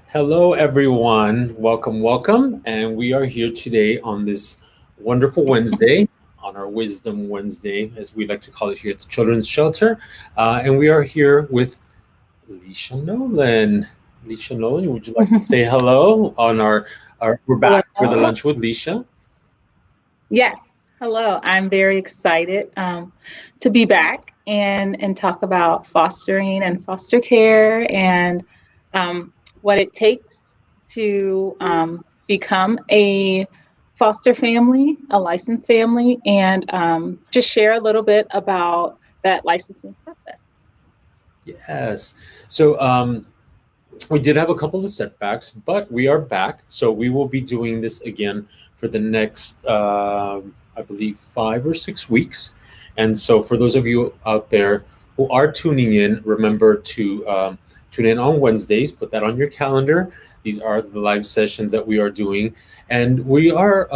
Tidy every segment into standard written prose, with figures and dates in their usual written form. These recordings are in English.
Hello, everyone. Welcome, welcome. And we are here today on this wonderful Wednesday, on our Wisdom Wednesday, as we like to call it here at the Children's Shelter. And we are here with Lishia Nolan. Lishia Nolan, would you like to say hello on our we're back for the Hello. lunch with Lishia? Yes. Hello. I'm very excited to be back and talk about fostering and foster care and what it takes to become a foster family, a licensed family, and just share a little bit about that licensing process. Yes. So we did have a couple of setbacks, but we are back. So we will be doing this again for the next, I believe, 5 or 6 weeks. And so for those of you out there who are tuning in, remember to tune in on Wednesdays. Put that on your calendar. These are the live sessions that we are doing, and we are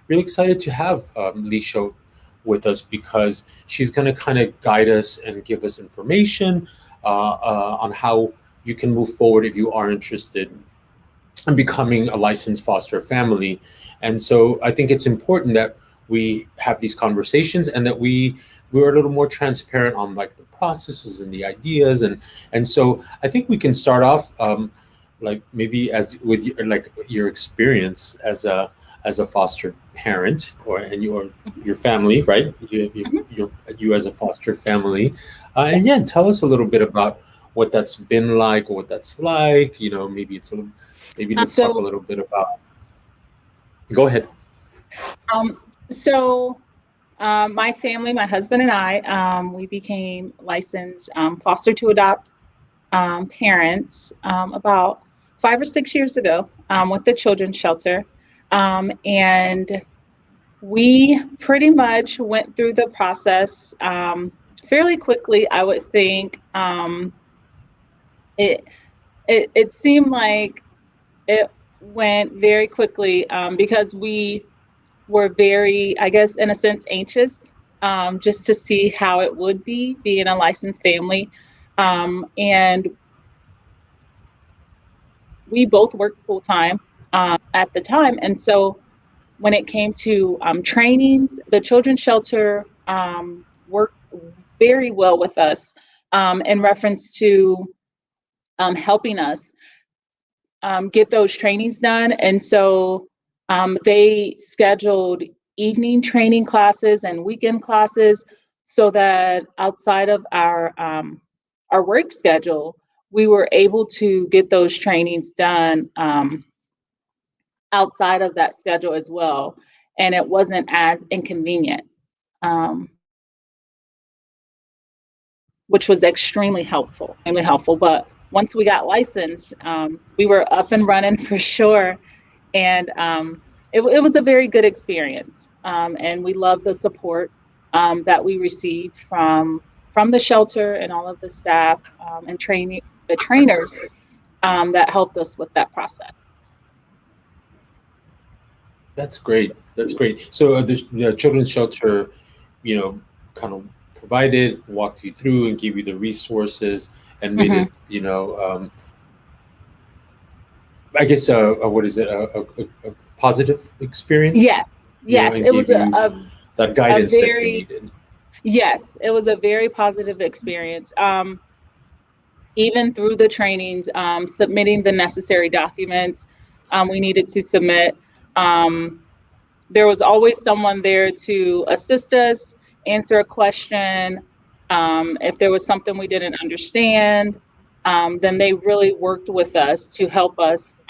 really excited to have Lisho with us because she's going to kind of guide us and give us information on how you can move forward if you are interested in becoming a licensed foster family. And so I think it's important that we have these conversations and that we're a little more transparent on like the processes and the ideas and so I think we can start off like maybe as with your experience as a foster parent or and your family, right? You as a foster family, and yeah, tell us a little bit about what that's been like or what that's like. Maybe it's a little, maybe let's talk a So, little bit about. Go ahead. um, so my family, my husband and I, we became licensed foster to adopt parents about 5 or 6 years ago with the children's shelter. And we pretty much went through the process fairly quickly, I would think. It, it seemed like it went very quickly because we were very, I guess, in a sense, anxious just to see how it would be being a licensed family. And we both worked full time at the time. And so when it came to trainings, the children's shelter worked very well with us in reference to helping us get those trainings done. And so they scheduled evening training classes and weekend classes so that outside of our work schedule, we were able to get those trainings done outside of that schedule as well. And it wasn't as inconvenient, which was extremely helpful, extremely helpful. But once we got licensed, we were up and running for sure. And it was a very good experience. And we love the support that we received from the shelter and all of the staff and training the trainers that helped us with that process. That's great. That's great. So the children's shelter, kind of provided, walked you through, and gave you the resources, and made Mhm. it, I guess, what is it, a positive experience, Yes, yes, and it gave was you that a guidance that you very needed. yes, it was a very positive experience. Even through the trainings, submitting the necessary documents we needed to submit. Um, there was always someone there to assist us, answer a question. If there was something we didn't understand, then they really worked with us to help us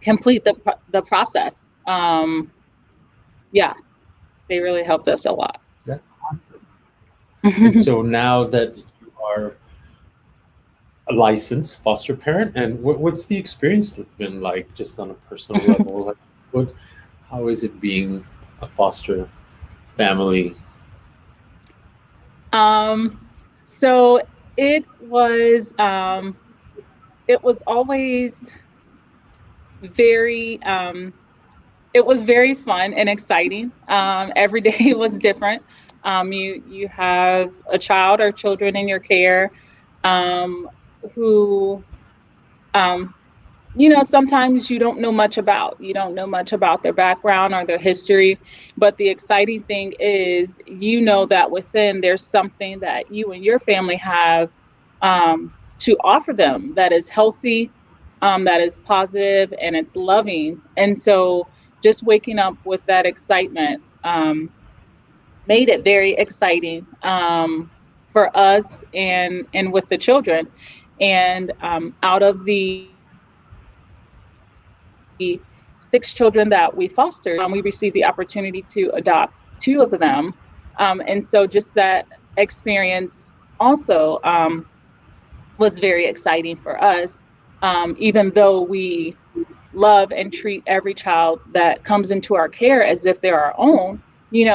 complete the process. Yeah, they really helped us a lot. That's awesome. And so now that you are a licensed foster parent, and what's the experience been like, just on a personal level? Like, how is it being a foster family? um, so it was um, it was always very it was very fun and exciting. Every day was different. You have a child or children in your care um, who um, sometimes you don't know much about their background or their history, but the exciting thing is, that within there's something that you and your family have to offer them that is healthy, that is positive, and it's loving. And so just waking up with that excitement made it very exciting for us and with the children. And out of the 6 children that we fostered, we received the opportunity to adopt 2 of them. And so just that experience also was very exciting for us, even though we love and treat every child that comes into our care as if they're our own.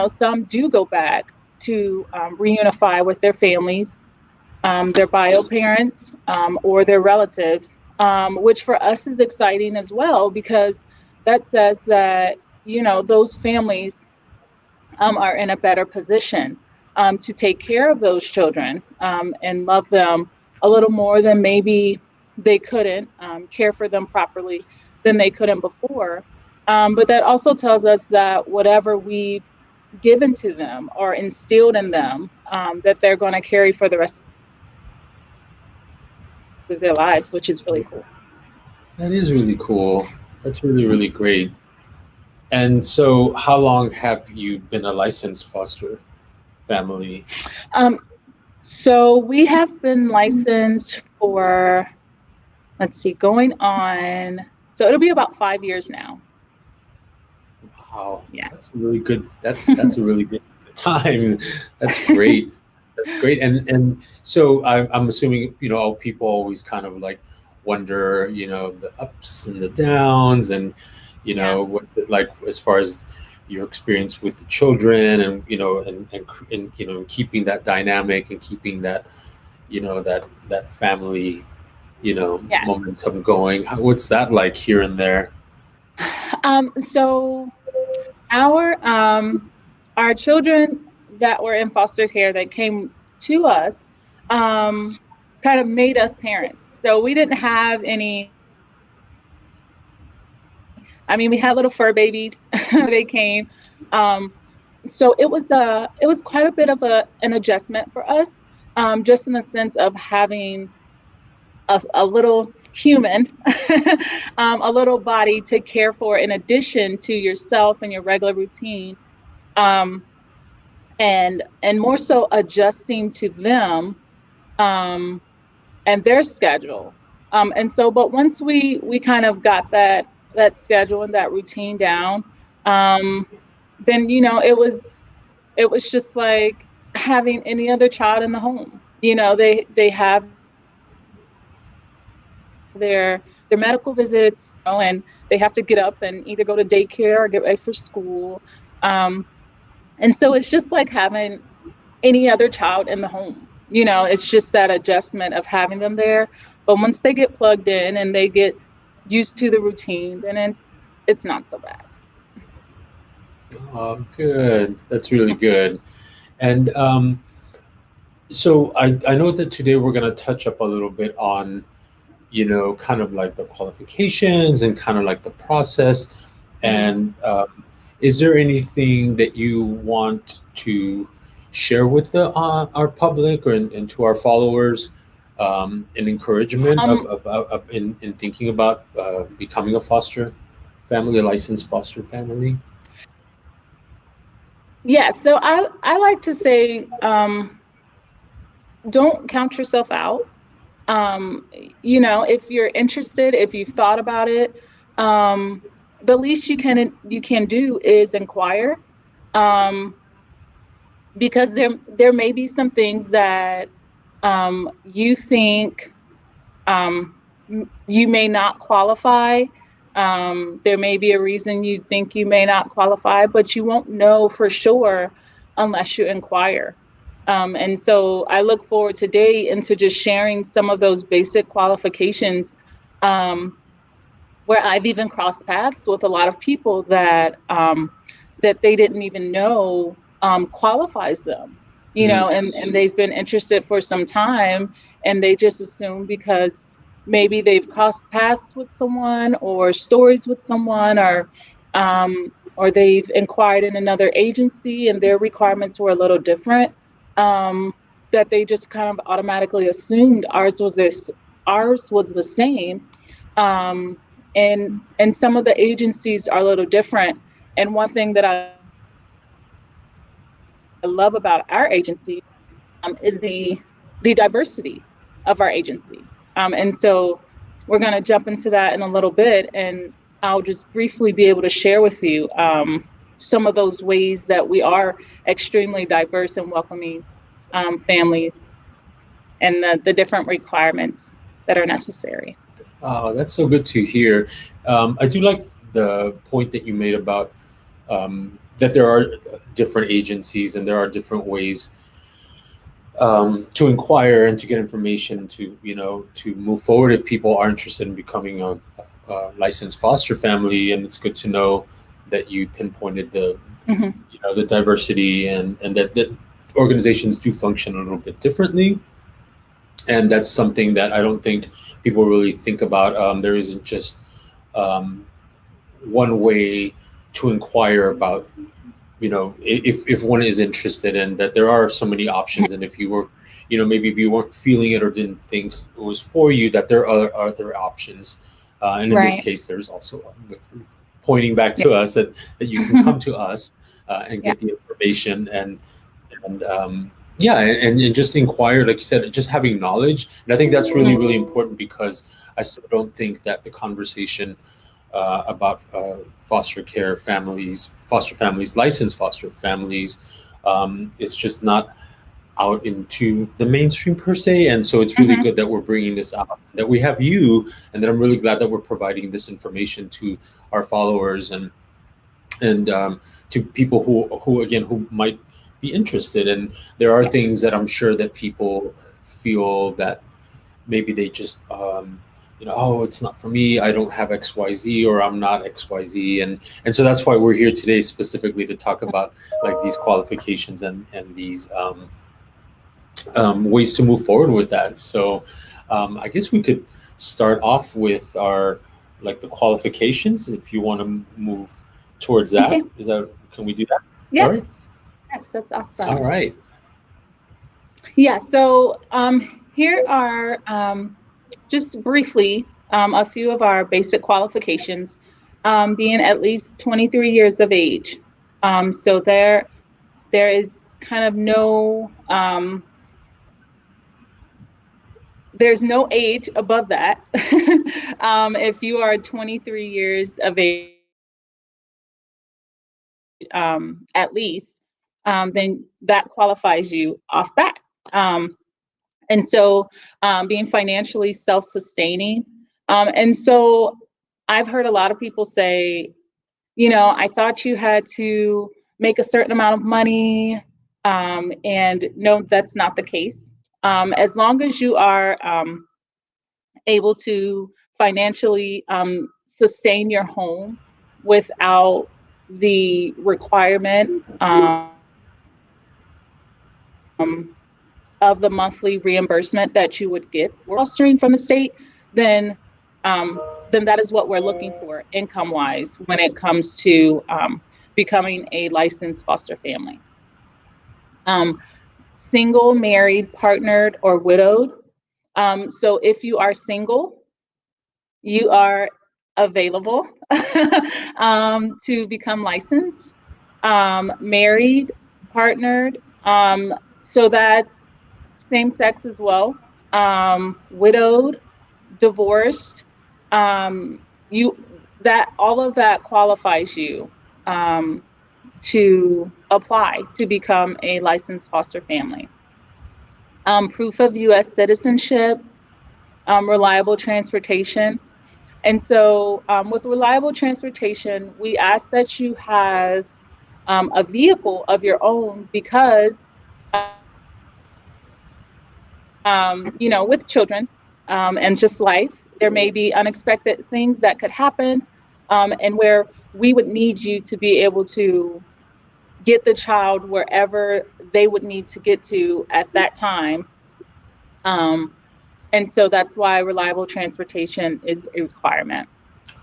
Some do go back to reunify with their families, their bio parents, or their relatives, which for us is exciting as well, because that says that, those families are in a better position to take care of those children and love them a little more than maybe they couldn't, care for them properly than they couldn't before. But that also tells us that whatever we've given to them or instilled in them, that they're going to carry for the rest of their lives, which is really cool. That is really cool. That's really, really great. And so, how long have you been a licensed foster family? Um, so we have been licensed for, let's see, going on, so it'll be about 5 years now. Wow, that's Yes. really good. That's a really good time. That's great. That's great. And so I'm assuming all people always kind of like wonder the ups and the downs, and Yeah. what's it like as far as your experience with the children, and and keeping that dynamic and keeping that that family Yes. momentum going. What's that like here and there? So our our children that were in foster care that came to us um, kind of made us parents. So we didn't have any. I mean, we had little fur babies before they came. So it was quite a bit of an adjustment for us, just in the sense of having a little human, a little body to care for in addition to yourself and your regular routine, um, and more so adjusting to them um, and their schedule. And so, but once we kind of got that schedule and that routine down, um, then it was just like having any other child in the home. They have their medical visits, and they have to get up and either go to daycare or get ready for school. Um, and so it's just like having any other child in the home. It's just that adjustment of having them there. But once they get plugged in and they get used to the routine, then it's not so bad. Oh, good. That's really good. And so I know that today we're going to touch up a little bit on, kind of like the qualifications and kind of like the process. Mm. And is there anything that you want to share with our public, or and to our followers, an encouragement Um, in thinking about becoming a foster family, a licensed foster family? yeah, so I like to say, don't count yourself out. Um, if you're interested, if you've thought about it, um, the least you can do is inquire, um, because there may be some things that you think you may not qualify. There may be a reason you think you may not qualify, but you won't know for sure unless you inquire. And so I look forward today into just sharing some of those basic qualifications, um, where I've even crossed paths with a lot of people that they didn't even know qualifies them. Mm, And they've been interested for some time, and they just assume because maybe they've crossed paths with someone or stories with someone, or they've inquired in another agency and their requirements were a little different, um, that they just kind of automatically assumed ours was the same. um, and some of the agencies are a little different. And one thing that I love about our agencies is the diversity of our agency. And so we're going to jump into that in a little bit, and I'll just briefly be able to share with you some of those ways that we are extremely diverse and welcoming families, and the different requirements that are necessary. That's so good to hear. I do like the point that you made about that there are different agencies and there are different ways to inquire and to get information to to move forward if people are interested in becoming a licensed foster family. And it's good to know that you pinpointed the Hmm. the diversity and that organizations do function a little bit differently. And that's something that I don't think people really think about. There isn't just um, one way to inquire about, if one is interested, in that there are so many options. And if you were, maybe if you weren't feeling it or didn't think it was for you, that there are other options. And in this Right. case, there's also pointing back to us that you can Yeah. come to us and Yeah. get the information. And yeah, and just inquire, like you said, just having knowledge. And I think that's really, really important, because I still don't think that the conversation about foster families, licensed foster families, is just not out into the mainstream per se. And so it's really Hmm. good that we're bringing this out, that we have you, and that I'm really glad that we're providing this information to our followers, and to people who again who might be interested. And there are Yeah. things that I'm sure that people feel that maybe they just oh, it's not for me, I don't have XYZ, or I'm not XYZ. And so that's why we're here today, specifically to talk about like these qualifications and these ways to move forward with that. So I guess we could start off with our like the qualifications, if you want to move towards that. Okay. Is that, can we do that? All right. Yes. Yes, that's All awesome. right. Yeah. So here are just briefly a few of our basic qualifications. Being at least 23 years of age. So there is kind of there's no age above that. If you are 23 years of age, at least, then that qualifies you off bat. Um, and so being financially self-sustaining. And so I've heard a lot of people say, I thought you had to make a certain amount of money. And no, that's not the case. As long as you are able to financially sustain your home without the requirement of the monthly reimbursement that you would get for fostering from the state, then then that is what we're looking for income wise when it comes to becoming a licensed foster family. Um, Single, married, partnered, or widowed. So if you are single, you are available to become licensed. Married, partnered, so that's same sex as well. Widowed, divorced, you that all of that qualifies you um, to apply to become a licensed foster family. Proof of U.S. citizenship, reliable transportation. And so, with reliable transportation, we ask that you have a vehicle of your own because, with children and just life, there may be unexpected things that could happen, and where we would need you to be able to get the child wherever they would need to get to at that time. Um, And so that's why reliable transportation is a requirement.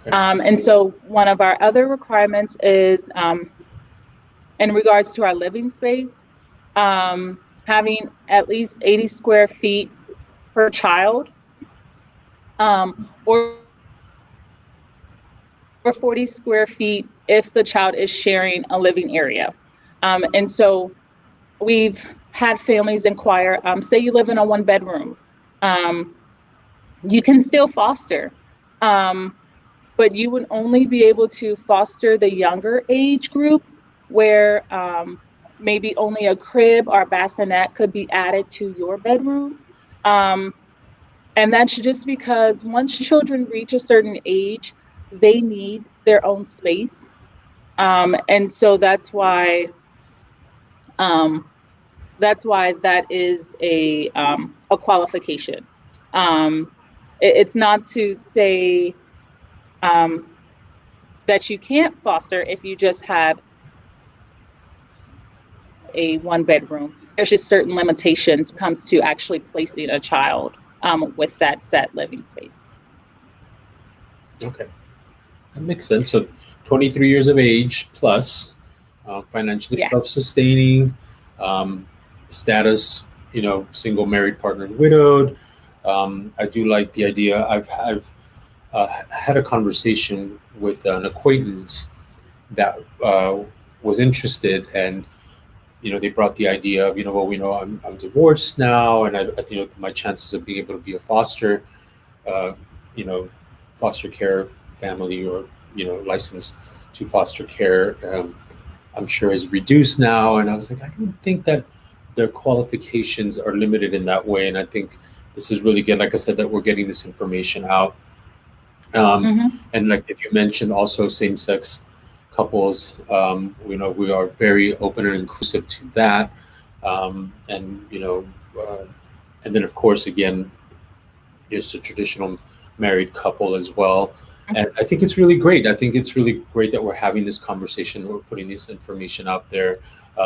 Okay. And so one of our other requirements is in regards to our living space, having at least 80 square feet per child, or 40 square feet if the child is sharing a living area. And so we've had families inquire, say you live in a one bedroom, um, you can still foster, um, but you would only be able to foster the younger age group where maybe only a crib or bassinet could be added to your bedroom. Um, and that's just because once children reach a certain age, they need their own space. And so um, that's why that is a qualification. Um, it's not to say um, that you can't foster if you just have a one bedroom. There's just certain limitations when it comes to actually placing a child with that set living space. Okay. That makes sense. So 23 years of age plus, financially Yes. self-sustaining, um, status, single, married, partnered, widowed. I do like the idea. I've had a conversation with an acquaintance that was interested, and they brought the idea of, well, we know I'm divorced now, and my chances of being able to be a uh, you know, foster care family, or licensed to foster care, I'm sure is reduced now. And I was like, I don't think that their qualifications are limited in that way. And I think this is really good, like I said, that we're getting this information out. Um, Mm-hmm. and like if you mentioned also same-sex couples, we are very open and inclusive to that. And uh, and then of course again, it's a traditional married couple as well. And I think it's really great. I think it's really great that we're having this conversation. We're putting this information out there.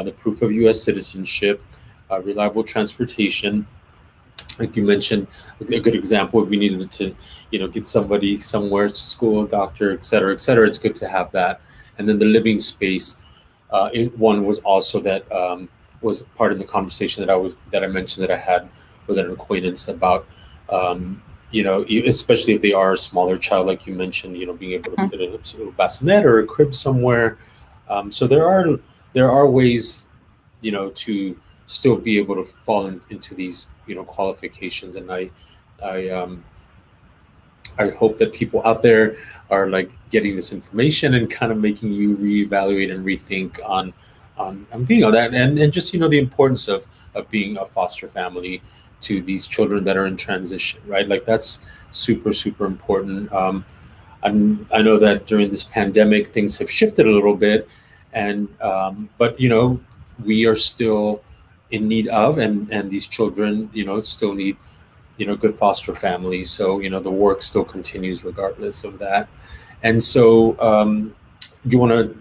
The proof of U.S. citizenship, reliable transportation, like you mentioned, a good example. If we needed to, get somebody somewhere to school, doctor, et cetera, et cetera, it's good to have that. And then the living space. One was also that, was part of the conversation that I mentioned that I had with an acquaintance about. Especially if they are a smaller child, like you mentioned, being able to put a bassinet or a crib somewhere. So there are ways, to still be able to fall into these, qualifications. And I um, I hope that people out there are like getting this information and kind of making you reevaluate and rethink on being on that, and just the importance of being a foster family to these children that are in transition, right? Like that's super super important. I know that during this pandemic things have shifted a little bit, and but we are still in need of, and these children still need good foster families. So the work still continues regardless of that. And so, do you want to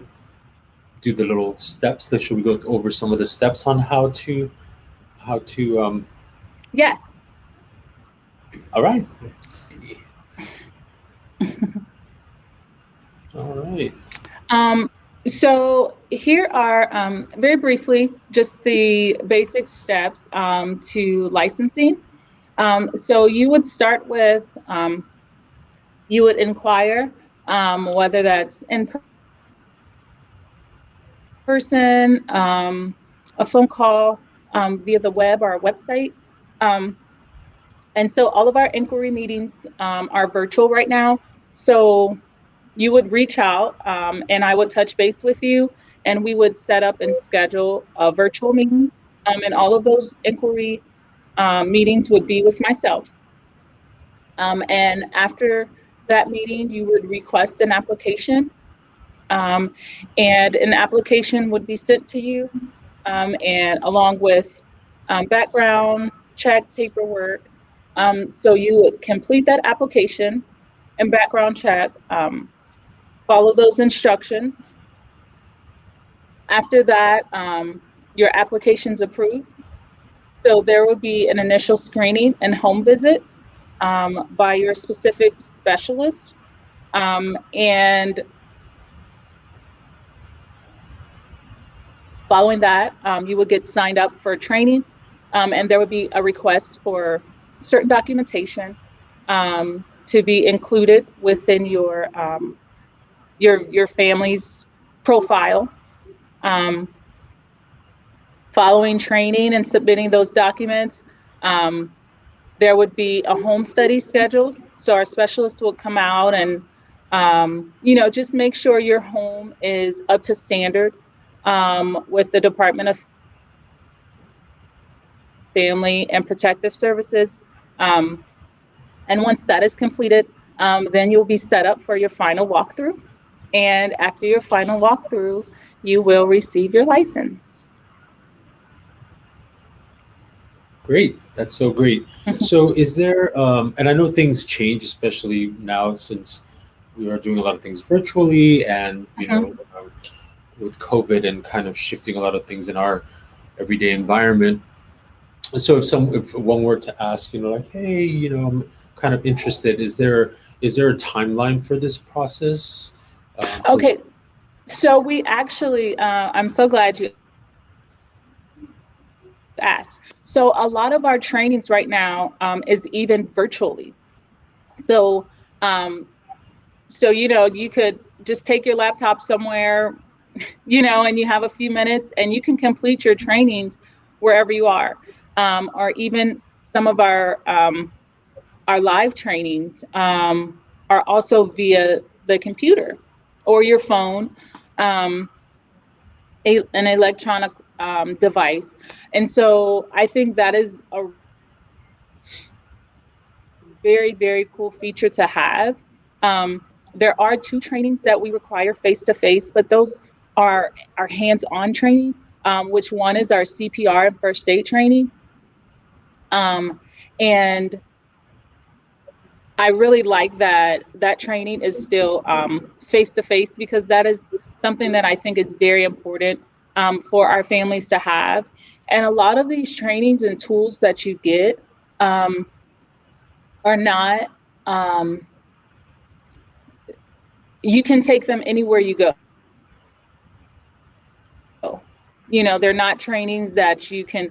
do the little steps? That should we go over some of the steps on how to? Yes. All right. Let's see. All right. Um, so here are very briefly just the basic steps to licensing. So you would start with you would inquire whether that's in person, a phone call, via the web or a website. Um, and so all of our inquiry meetings are virtual right now. So you would reach out and I would touch base with you, and we would set up and schedule a virtual meeting. And all of those inquiry meetings would be with myself. And after that meeting, you would request an application, um, and an application would be sent to you, and along with background check paperwork. So you would complete that application and background check, follow those instructions. After that, your application's approved. So there would be an initial screening and home visit. by your specific specialist. And following that, you would get signed up for training, and there would be a request for certain documentation to be included within your family's profile. Um, Following training and submitting those documents, um, there would be a home study scheduled. So our specialists will come out and, just make sure your home is up to standard with the Department of Family and Protective Services. Um, and once that is completed, then you'll be set up for your final walkthrough. And after your final walkthrough, you will receive your license. Great. That's so great. So, is there, and I know things change, especially now since we are doing a lot of things virtually and, Mhm. with COVID and kind of shifting a lot of things in our everyday environment. So, if one were to ask, like, hey, I'm kind of interested, is there a timeline for this process? For Okay, so we actually, I'm so glad you asked. So a lot of our trainings right now is even virtually. So, um, so you could just take your laptop somewhere, and you have a few minutes, and you can complete your trainings wherever you are, or even some of our live trainings are also via the computer or your phone. Um, an electronic device. And so I think that is a very, very cool feature to have. Um, there are two trainings that we require face to face, but those are hands on training, which one is our CPR and first aid training. And I really like that training is still face to face, because that is something that I think is very important for our families to have. And a lot of these trainings and tools that you get um, are not, um, you can take them anywhere you go. They're not trainings that you can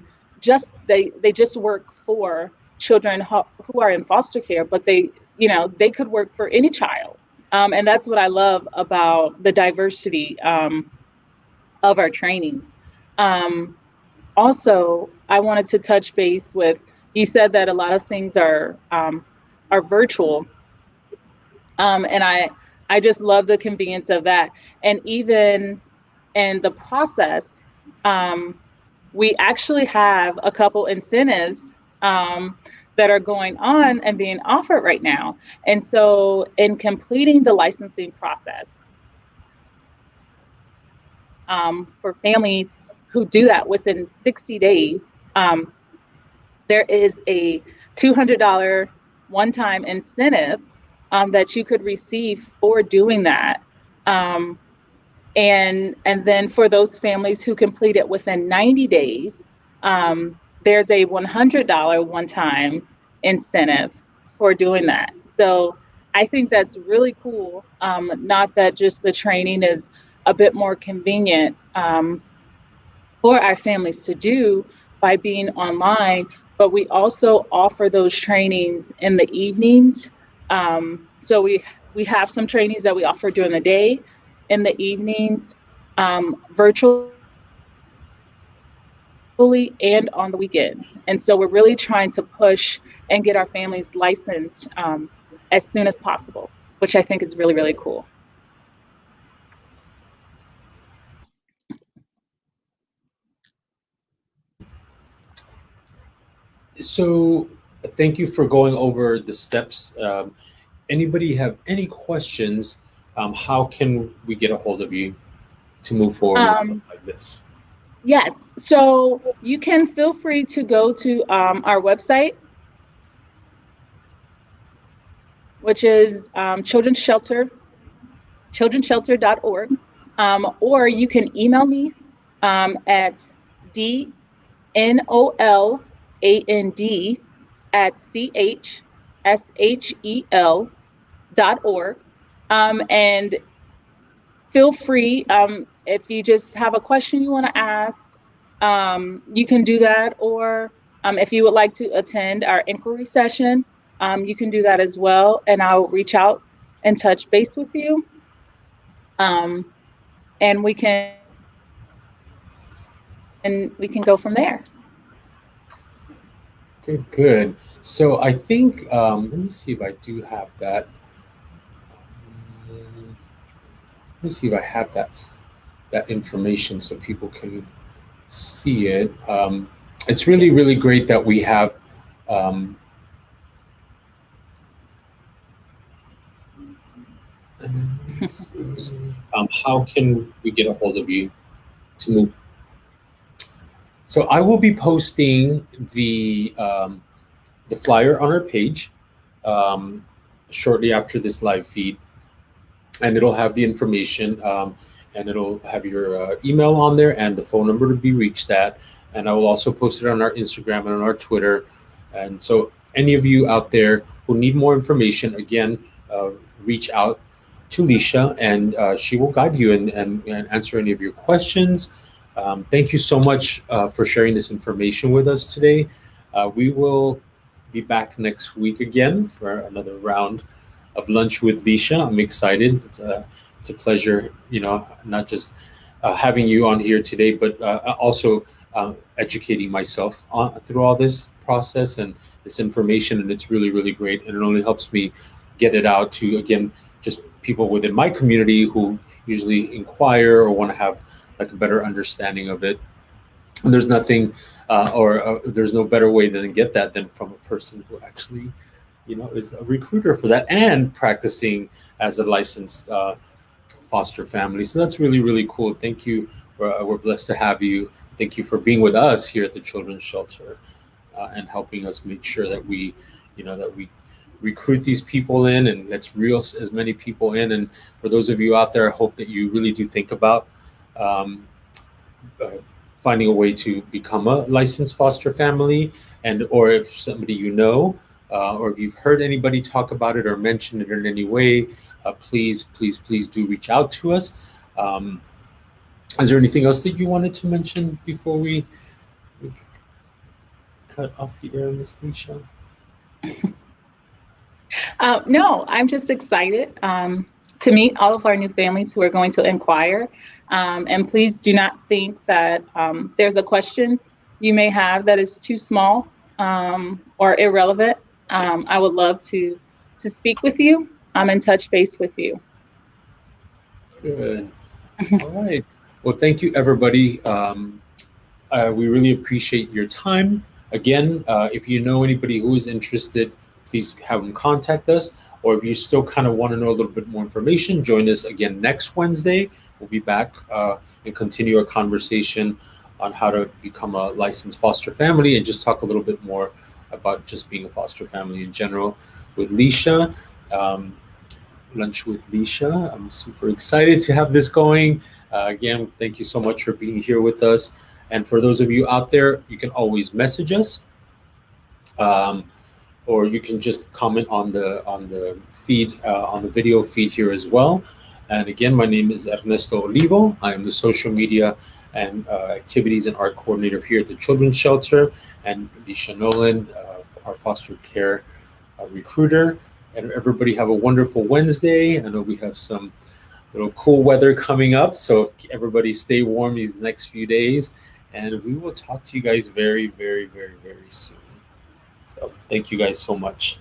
they just work for children who are in foster care, but they could work for any child. And that's what I love about the diversity of our trainings. Um, Also, I wanted to touch base with, you said that a lot of things are virtual, and I just love the convenience of that. And even in the process, um, we actually have a couple incentives um, that are going on and being offered right now. And so, in completing the licensing process for families who do that within 60 days, there is a $200 one time incentive that you could receive for doing that. Um, and then for those families who complete it within 90 days, there's a $100 one-time incentive for doing that. So I think that's really cool. Not that just the training is a bit more convenient for our families to do by being online, but we also offer those trainings in the evenings. So we have some trainings that we offer during the day, in the evenings, virtually and on the weekends. And so we're really trying to push and get our families licensed as soon as possible, which I think is really, really cool. So, thank you for going over the steps. Anybody have any questions? How can we get a hold of you to move forward with Um, something like this? yes, so you can feel free to go to our website, which is childrenshelter.org, or you can email me at dnoland at ch shel.org. And feel free, if you just have a question you want to ask, you can do that. Or if you would like to attend our inquiry session, you can do that as well. And I'll reach out and touch base with you. Um, and we can go from there. Good, good. So I think let me see if I do have that. Let me see if I have that information so people can see it. It's really, really great that we have. Um, let's see. How can we get a hold of you to move? So I will be posting the flyer on our page shortly after this live feed, and it'll have the information, and it'll have your email on there and the phone number to be reached at. And I will also post it on our Instagram and on our Twitter. And so any of you out there who need more information, again, reach out to Lishia, and she will guide you and answer any of your questions. Thank you so much for sharing this information with us today. We will be back next week again for another round of lunch with Lishia. I'm excited. It's a pleasure, not just having you on here today, but also educating myself through all this process and this information. And it's really, really great. And it only helps me get it out to, again, just people within my community who usually inquire or want to have like a better understanding of it. And there's nothing, or there's no better way than get that than from a person who actually, is a recruiter for that and practicing as a licensed foster family. So that's really, really cool. Thank you. We're blessed to have you. Thank you for being with us here at the Children's Shelter and helping us make sure that we recruit these people in and let's reel as many people in. And for those of you out there, I hope that you really do think about um, uh, finding a way to become a licensed foster family, and or if somebody or if you've heard anybody talk about it or mention it in any way, please, please, please do reach out to us. Um, is there anything else that you wanted to mention before we cut off the air, Miss Lishia? No, I'm just excited to meet all of our new families who are going to inquire. And please do not think that there's a question you may have that is too small or irrelevant. I would love to speak with you and touch base with you. Good. All right. Well, thank you, everybody. We really appreciate your time. Again, if you know anybody who is interested, please have them contact us. Or if you still kind of want to know a little bit more information, join us again next Wednesday. We'll be back and continue our conversation on how to become a licensed foster family and just talk a little bit more about just being a foster family in general with Lishia. Um, Lunch with Lishia. I'm super excited to have this going. Again, thank you so much for being here with us. And for those of you out there, you can always message us, or you can just comment on the feed, on the video feed here as well. And again, my name is Ernesto Olivo. I am the social media and activities and art coordinator here at the Children's Shelter, and Lishia Nolan, our foster care recruiter. And everybody have a wonderful Wednesday. I know we have some little cool weather coming up, so everybody stay warm these next few days. And we will talk to you guys very, very, very, very soon. So thank you guys so much.